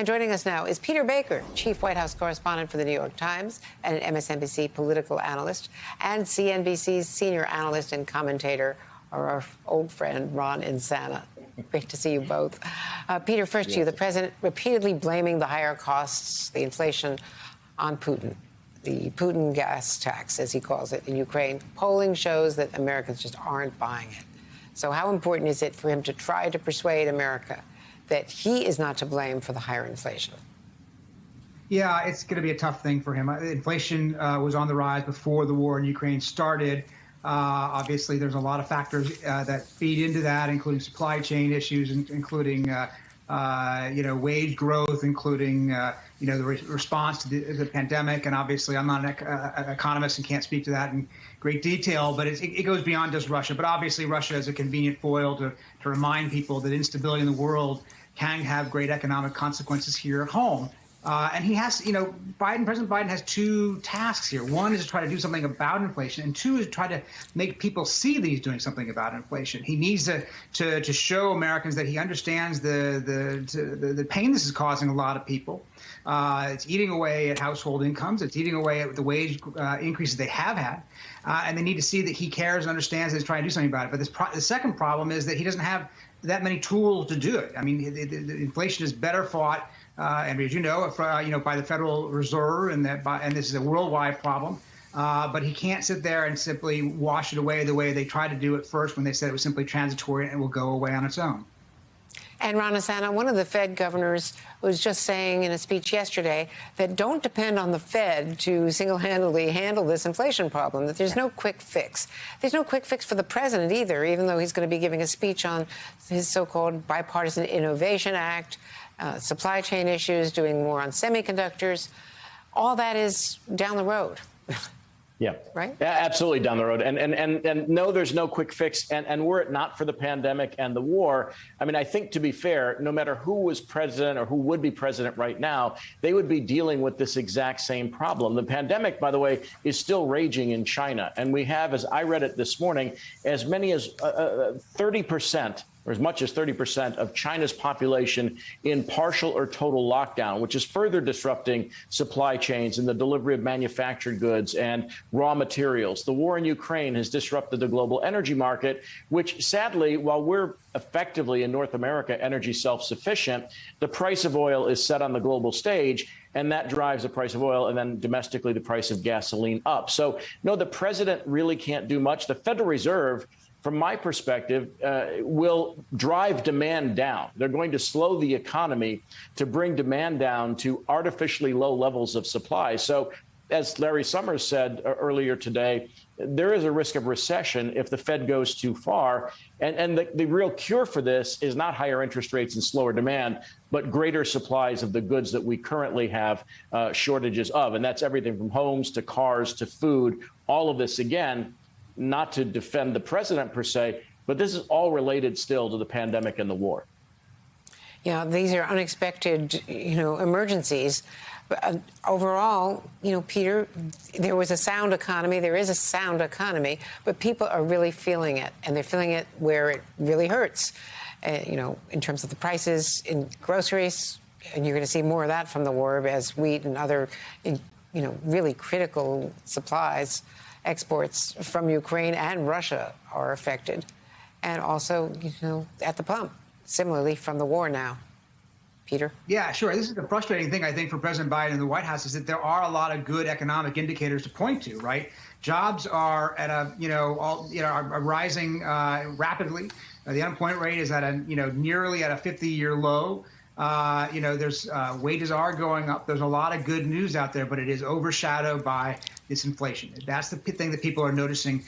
And joining us now is Peter Baker, chief White House correspondent for the New York Times and an MSNBC political analyst, and CNBC's senior analyst and commentator, our old friend Ron Insana. Great to see you both. Peter, first to you. The president repeatedly blaming the higher costs, the inflation, on Putin. The Putin gas tax, as he calls it, in Ukraine. Polling shows that Americans just aren't buying it. So how important is it for him to try to persuade America that he is not to blame for the higher inflation? Yeah, it's going to be a tough thing for him. Inflation was on the rise before the war in Ukraine started. Obviously, there's a lot of factors that feed into that, including supply chain issues, including wage growth, including the response to the pandemic. And obviously, I'm not an economist and can't speak to that in great detail, but it goes beyond just Russia. But obviously, Russia is a convenient foil to remind people that instability in the world can have great economic consequences here at home. And he has, President Biden has two tasks here. One is to try to do something about inflation, and two is to try to make people see that he's doing something about inflation. He needs to show Americans that he understands the pain this is causing a lot of people. It's eating away at household incomes. It's eating away at the wage increases they have had. And they need to see that he cares and understands that he's trying to do something about it. But the second problem is that he doesn't have that many tools to do it. I mean, the inflation is better fought, and as you know, by the Federal Reserve, and this is a worldwide problem. But he can't sit there and simply wash it away the way they tried to do it first when they said it was simply transitory and will go away on its own. And Ron Insana, one of the Fed governors was just saying in a speech yesterday that don't depend on the Fed to single-handedly handle this inflation problem, that there's no quick fix. There's no quick fix for the president either, even though he's going to be giving a speech on his so-called Bipartisan Innovation Act, supply chain issues, doing more on semiconductors. All that is down the road. Yeah. Right? Yeah, absolutely down the road. And no, there's no quick fix. And were it not for the pandemic and the war, I mean, I think, to be fair, no matter who was president or who would be president right now, they would be dealing with this exact same problem. The pandemic, by the way, is still raging in China. And we have, as I read it this morning, as many as 30%. Or as much as 30% of China's population in partial or total lockdown, which is further disrupting supply chains and the delivery of manufactured goods and raw materials. The war in Ukraine has disrupted the global energy market, which sadly, while we're effectively in North America energy self-sufficient, the price of oil is set on the global stage, and that drives the price of oil and then domestically the price of gasoline up. So no, the president really can't do much. The Federal Reserve, from my perspective, will drive demand down. They're going to slow the economy to bring demand down to artificially low levels of supply. So, as Larry Summers said earlier today, there is a risk of recession if the Fed goes too far. And the real cure for this is not higher interest rates and slower demand, but greater supplies of the goods that we currently have shortages of. And that's everything from homes to cars to food. All of this, again, not to defend the president per se, but this is all related still to the pandemic and the war. Yeah, these are unexpected, emergencies. But overall, Peter, there was a sound economy. There is a sound economy, but people are really feeling it, and they're feeling it where it really hurts. In terms of the prices in groceries, and you're going to see more of that from the war as wheat and other, really critical supplies. Exports from Ukraine and Russia are affected, and also, at the pump, similarly from the war now. Peter? Yeah, sure. This is the frustrating thing, I think, for President Biden and the White House is that there are a lot of good economic indicators to point to, right? Jobs are at are rising rapidly. The unemployment rate is at nearly at a 50-year low. There's wages are going up. There's a lot of good news out there, but it is overshadowed by this inflation. That's the thing that people are noticing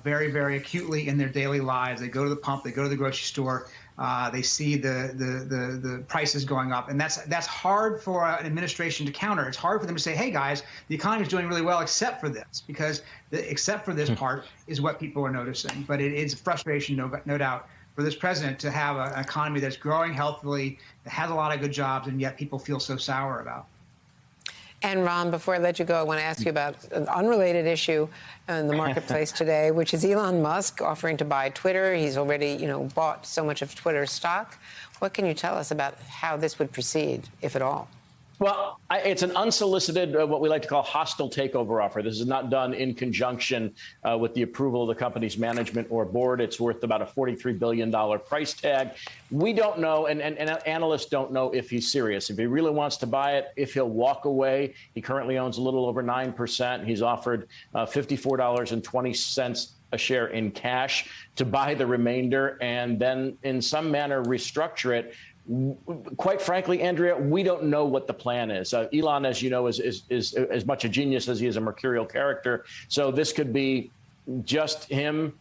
very, very acutely in their daily lives. They go to the pump, they go to the grocery store, they see the prices going up, and that's hard for an administration to counter. It's hard for them to say, "Hey, guys, the economy is doing really well, except for this," because except for this part is what people are noticing. But it is frustration, no doubt, for this president to have an economy that's growing healthily, that has a lot of good jobs, and yet people feel so sour about. And Ron, before I let you go, I want to ask you about an unrelated issue in the marketplace today, which is Elon Musk offering to buy Twitter. He's already, bought so much of Twitter's stock. What can you tell us about how this would proceed, if at all? Well, it's an unsolicited, what we like to call hostile takeover offer. This is not done in conjunction with the approval of the company's management or board. It's worth about a $43 billion price tag. We don't know, and analysts don't know if he's serious, if he really wants to buy it, if he'll walk away. He currently owns a little over 9%. He's offered $54.20 a share in cash to buy the remainder and then in some manner restructure it. Quite frankly, Andrea, we don't know what the plan is. Elon, as you know, is as much a genius as he is a mercurial character. So this could be just him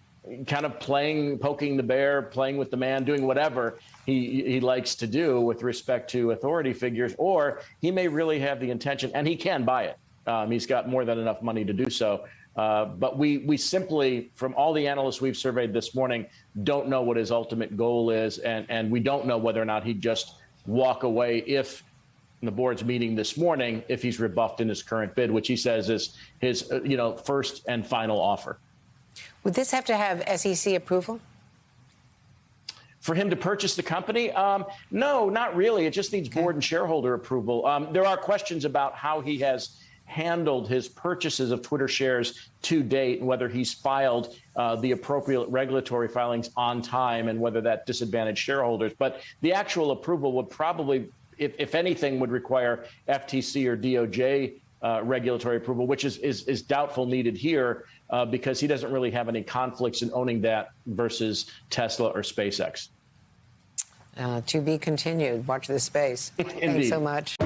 kind of poking the bear, playing with the man, doing whatever he likes to do with respect to authority figures, or he may really have the intention, and he can buy it. He's got more than enough money to do so. But we simply, from all the analysts we've surveyed this morning, don't know what his ultimate goal is. And we don't know whether or not he'd just walk away if in the board's meeting this morning, if he's rebuffed in his current bid, which he says is his, first and final offer. Would this have to have SEC approval? For him to purchase the company? No, not really. It just needs board and shareholder approval. There are questions about how he has handled his purchases of Twitter shares to date and whether he's filed the appropriate regulatory filings on time and whether that disadvantaged shareholders. But the actual approval would probably, if anything, would require FTC or DOJ regulatory approval, which is doubtful needed here because he doesn't really have any conflicts in owning that versus Tesla or SpaceX. To be continued. Watch this space. Thanks so much.